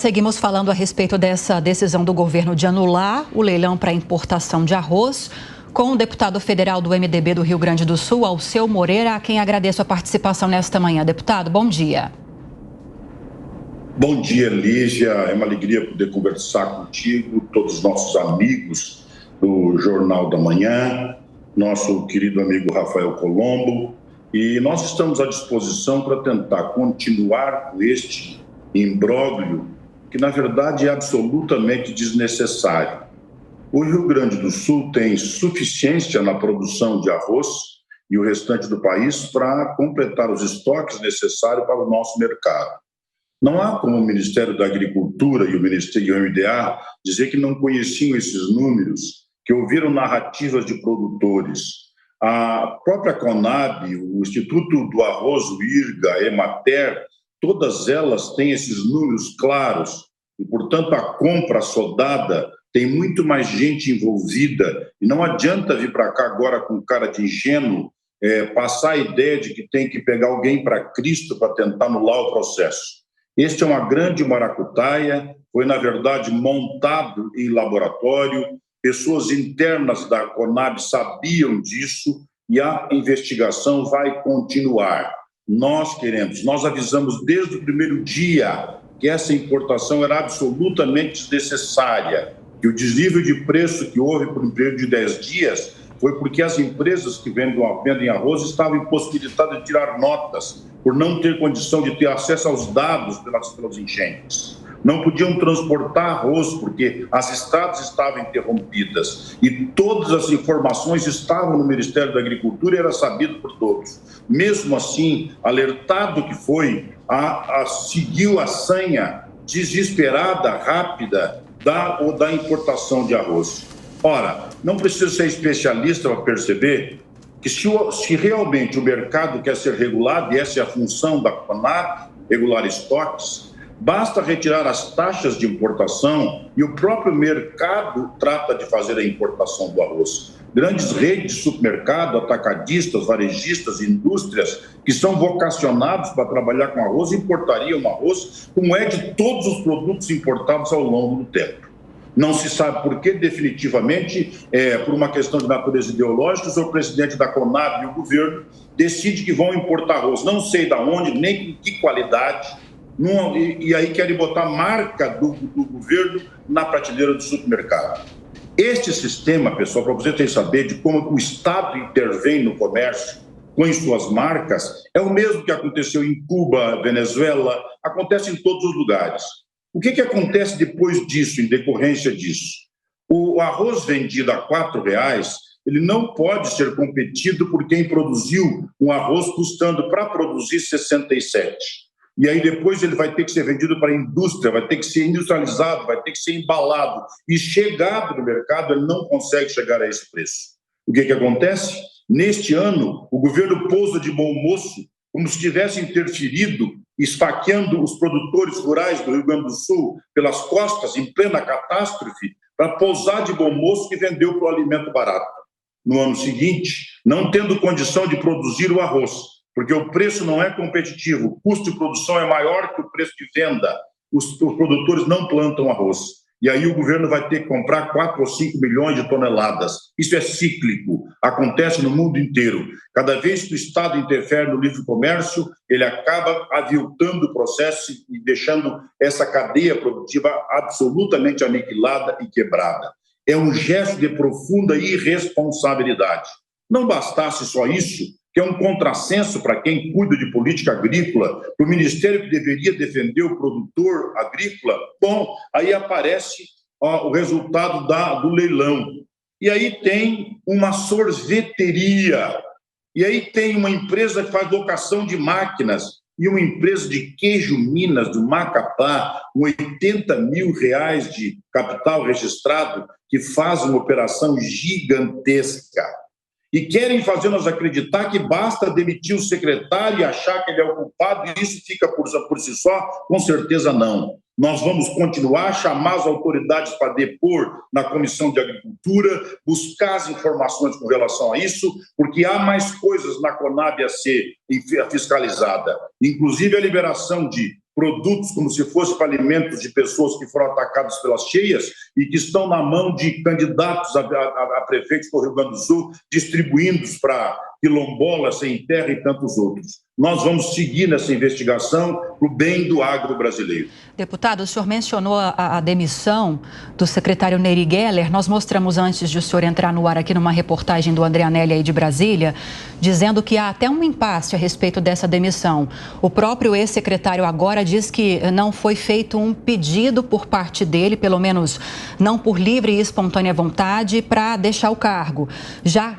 Seguimos falando a respeito dessa decisão do governo de anular o leilão para importação de arroz, com o deputado federal do MDB do Rio Grande do Sul, Alceu Moreira, a quem agradeço a participação nesta manhã. Deputado, bom dia. Bom dia, Lígia. É uma alegria poder conversar contigo, todos os nossos amigos do Jornal da Manhã, nosso querido amigo Rafael Colombo. E nós estamos à disposição para tentar continuar com este imbróglio que, na verdade, é absolutamente desnecessário. O Rio Grande do Sul tem suficiência na produção de arroz e o restante do país para completar os estoques necessários para o nosso mercado. Não há como o Ministério da Agricultura e o Ministério do MDA dizer que não conheciam esses números, que ouviram narrativas de produtores. A própria Conab, o Instituto do Arroz, o IRGA, a Emater, todas elas têm esses números claros e, portanto, a compra sodada tem muito mais gente envolvida e não adianta vir para cá agora com cara de ingênuo, passar a ideia de que tem que pegar alguém para Cristo para tentar anular o processo. Este é uma grande maracutaia, foi, na verdade, montado em laboratório, pessoas internas da Conab sabiam disso e a investigação vai continuar. Nós avisamos desde o primeiro dia que essa importação era absolutamente desnecessária, que o desnível de preço que houve por um período de 10 dias foi porque as empresas que vendem arroz estavam impossibilitadas de tirar notas, por não ter condição de ter acesso aos dados pelas enchentes. Não podiam transportar arroz porque as estradas estavam interrompidas e todas as informações estavam no Ministério da Agricultura e era sabido por todos. Mesmo assim, alertado que foi, seguiu a sanha desesperada, rápida da importação de arroz. Ora, não precisa ser especialista para perceber que se realmente o mercado quer ser regulado, e essa é a função da Conab, regular estoques, basta retirar as taxas de importação e o próprio mercado trata de fazer a importação do arroz. Grandes redes de supermercado, atacadistas, varejistas, indústrias que são vocacionados para trabalhar com arroz importariam arroz, como é de todos os produtos importados ao longo do tempo. Não se sabe por que, definitivamente, por uma questão de natureza ideológica, o senhor presidente da Conab e o governo decidem que vão importar arroz, não sei de onde, nem com que qualidade, e aí querem botar a marca do governo na prateleira do supermercado. Este sistema, pessoal, para você ter saber de como o Estado intervém no comércio com suas marcas, é o mesmo que aconteceu em Cuba, Venezuela, acontece em todos os lugares. O que acontece depois disso, em decorrência disso? O arroz vendido a R$4, ele não pode ser competido por quem produziu um arroz custando para produzir 67. E aí depois ele vai ter que ser vendido para a indústria, vai ter que ser industrializado, vai ter que ser embalado. E chegado no mercado, ele não consegue chegar a esse preço. O que acontece? Neste ano, o governo pousa de bom moço, como se tivesse interferido, esfaqueando os produtores rurais do Rio Grande do Sul pelas costas, em plena catástrofe, para pousar de bom moço que vendeu para o alimento barato. No ano seguinte, não tendo condição de produzir o arroz, porque o preço não é competitivo, o custo de produção é maior que o preço de venda, os produtores não plantam arroz. E aí o governo vai ter que comprar 4 ou 5 milhões de toneladas. Isso é cíclico, acontece no mundo inteiro. Cada vez que o Estado interfere no livre comércio, ele acaba aviltando o processo e deixando essa cadeia produtiva absolutamente aniquilada e quebrada. É um gesto de profunda irresponsabilidade. Não bastasse só isso, que é um contrassenso para quem cuida de política agrícola, para o Ministério que deveria defender o produtor agrícola, bom, aí aparece o resultado do leilão. E aí tem uma sorveteria, e aí tem uma empresa que faz locação de máquinas, e uma empresa de queijo Minas, do Macapá, com R$80 mil de capital registrado, que faz uma operação gigantesca. E querem fazer-nos acreditar que basta demitir o secretário e achar que ele é o culpado e isso fica por si só? Com certeza não. Nós vamos continuar a chamar as autoridades para depor na Comissão de Agricultura, buscar as informações com relação a isso, porque há mais coisas na Conab a ser fiscalizada, inclusive a liberação de produtos como se fosse para alimentos de pessoas que foram atacadas pelas cheias e que estão na mão de candidatos a prefeitos do Rio Grande do Sul, distribuindo-os para quilombolas sem terra e tantos outros. Nós vamos seguir nessa investigação para o bem do agro brasileiro. Deputado, o senhor mencionou a demissão do secretário Neri Geller. Nós mostramos antes de o senhor entrar no ar aqui numa reportagem do André Anelli aí de Brasília, dizendo que há até um impasse a respeito dessa demissão. O próprio ex-secretário agora diz que não foi feito um pedido por parte dele, pelo menos não por livre e espontânea vontade, para deixar o cargo. Já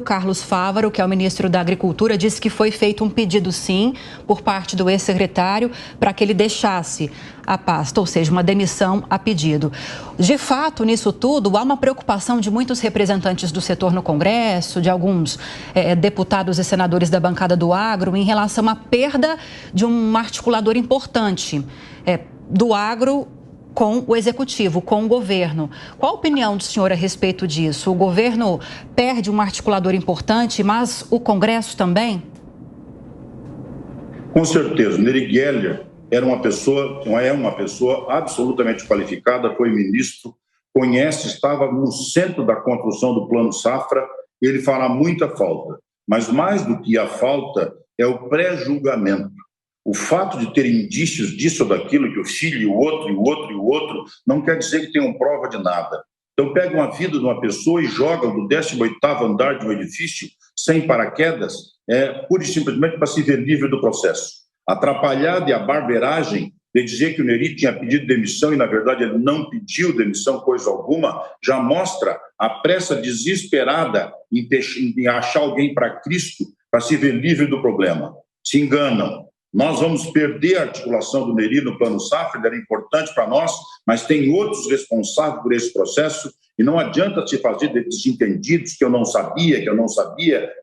Carlos Fávaro, que é o ministro da Agricultura, disse que foi feito um pedido sim por parte do ex-secretário para que ele deixasse a pasta, ou seja, uma demissão a pedido. De fato, nisso tudo, há uma preocupação de muitos representantes do setor no Congresso, de alguns deputados e senadores da bancada do agro, em relação à perda de um articulador importante do agro com o executivo, com o governo. Qual a opinião do senhor a respeito disso? O governo perde um articulador importante, mas o Congresso também? Com certeza. Neri Geller é uma pessoa absolutamente qualificada, foi ministro, conhece, estava no centro da construção do Plano Safra, ele fará muita falta. Mas mais do que a falta é o pré-julgamento. O fato de ter indícios disso ou daquilo, que o filho e o outro, e o outro, e o outro, não quer dizer que tenham prova de nada. Então pega uma vida de uma pessoa e joga do 18º andar de um edifício sem paraquedas, pura e simplesmente para se ver livre do processo. Atrapalhada e a barbeiragem de dizer que o Neri tinha pedido demissão e, na verdade, ele não pediu demissão, coisa alguma, já mostra a pressa desesperada em achar alguém para Cristo para se ver livre do problema. Se enganam. Nós vamos perder a articulação do Neri no Plano Safra, ele era importante para nós, mas tem outros responsáveis por esse processo e não adianta se fazer desentendidos que eu não sabia.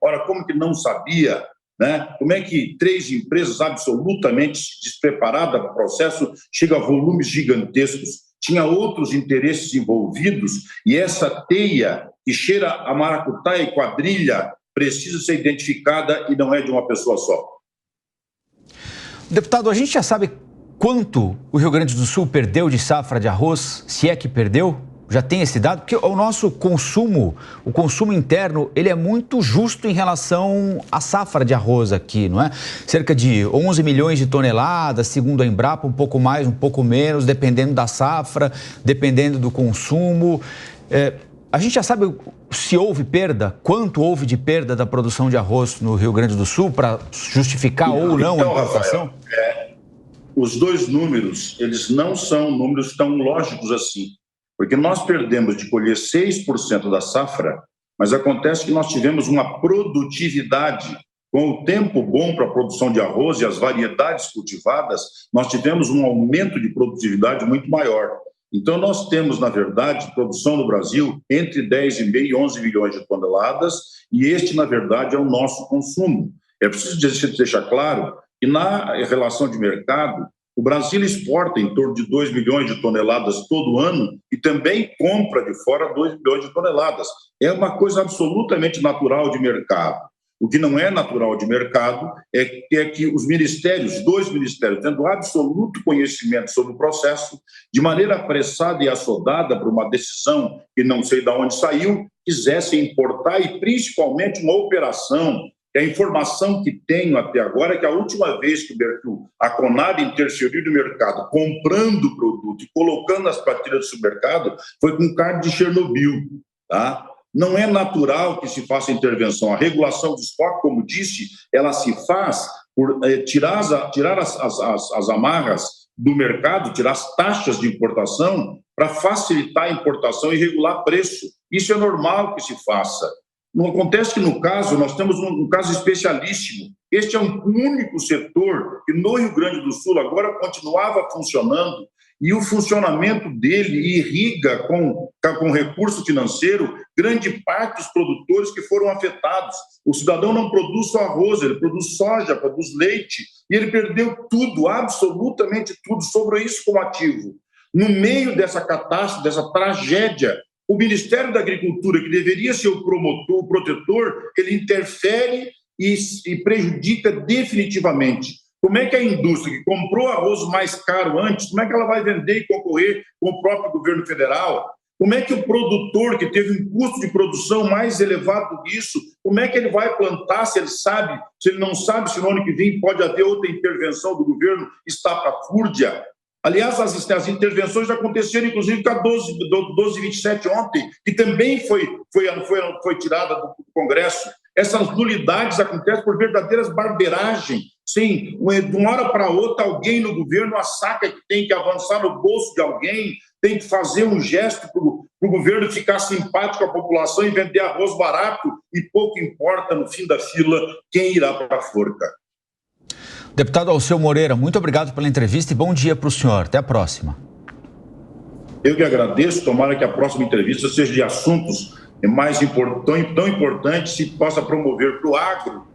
Ora, como que não sabia? Né? Como é que 3 empresas absolutamente despreparadas para o processo chegam a volumes gigantescos? Tinha outros interesses envolvidos e essa teia que cheira a maracutaia e quadrilha precisa ser identificada e não é de uma pessoa só. Deputado, a gente já sabe quanto o Rio Grande do Sul perdeu de safra de arroz, se é que perdeu? Já tem esse dado? Porque o nosso consumo, o consumo interno, ele é muito justo em relação à safra de arroz aqui, não é? Cerca de 11 milhões de toneladas, segundo a Embrapa, um pouco mais, um pouco menos, dependendo da safra, dependendo do consumo. A gente já sabe se houve perda, quanto houve de perda da produção de arroz no Rio Grande do Sul para justificar ou não a importação? Os dois números, eles não são números tão lógicos assim, porque nós perdemos de colher 6% da safra, mas acontece que nós tivemos uma produtividade, com o tempo bom para a produção de arroz e as variedades cultivadas, nós tivemos um aumento de produtividade muito maior. Então, nós temos, na verdade, produção no Brasil entre 10,5 e 11 milhões de toneladas, e este, na verdade, é o nosso consumo. É preciso deixar claro que, na relação de mercado, o Brasil exporta em torno de 2 milhões de toneladas todo ano e também compra de fora 2 milhões de toneladas. É uma coisa absolutamente natural de mercado. O que não é natural de mercado é que os ministérios, 2 ministérios, tendo absoluto conhecimento sobre o processo, de maneira apressada e assodada por uma decisão que não sei de onde saiu, quisessem importar e principalmente uma operação. A informação que tenho até agora é que a última vez que a Conab interferiu no mercado, comprando o produto e colocando nas prateleiras do supermercado, foi com carne de Chernobyl, tá? Não é natural que se faça intervenção. A regulação do estoque, como disse, ela se faz por tirar as amarras do mercado, tirar as taxas de importação para facilitar a importação e regular preço. Isso é normal que se faça. Não acontece que, no caso, nós temos um caso especialíssimo. Este é um único setor que, no Rio Grande do Sul, agora continuava funcionando, e o funcionamento dele irriga com recurso financeiro grande parte dos produtores que foram afetados. O cidadão não produz só arroz, ele produz soja, produz leite, e ele perdeu tudo, absolutamente tudo, sobre isso como ativo. No meio dessa catástrofe, dessa tragédia, o Ministério da Agricultura, que deveria ser o promotor, o protetor, ele interfere e prejudica definitivamente. Como é que a indústria que comprou arroz mais caro antes, como é que ela vai vender e concorrer com o próprio governo federal? Como é que o produtor, que teve um custo de produção mais elevado que isso, como é que ele vai plantar se ele sabe, se ele não sabe se no ano que vem pode haver outra intervenção do governo estapafúrdia? Aliás, as intervenções já aconteceram, inclusive, com a 1227 ontem, que também foi tirada do Congresso. Essas nulidades acontecem por verdadeiras barbeiragens. Sim, de uma hora para outra, alguém no governo saca que tem que avançar no bolso de alguém, tem que fazer um gesto para o governo ficar simpático à população e vender arroz barato, e pouco importa, no fim da fila, quem irá para a forca. Deputado Alceu Moreira, muito obrigado pela entrevista e bom dia para o senhor. Até a próxima. Eu que agradeço. Tomara que a próxima entrevista seja de assuntos tão importantes e possa promover para o agro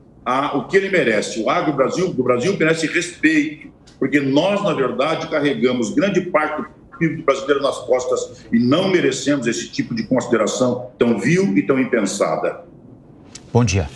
o que ele merece. O agro do Brasil merece respeito, porque nós, na verdade, carregamos grande parte do PIB brasileiro nas costas e não merecemos esse tipo de consideração tão vil e tão impensada. Bom dia.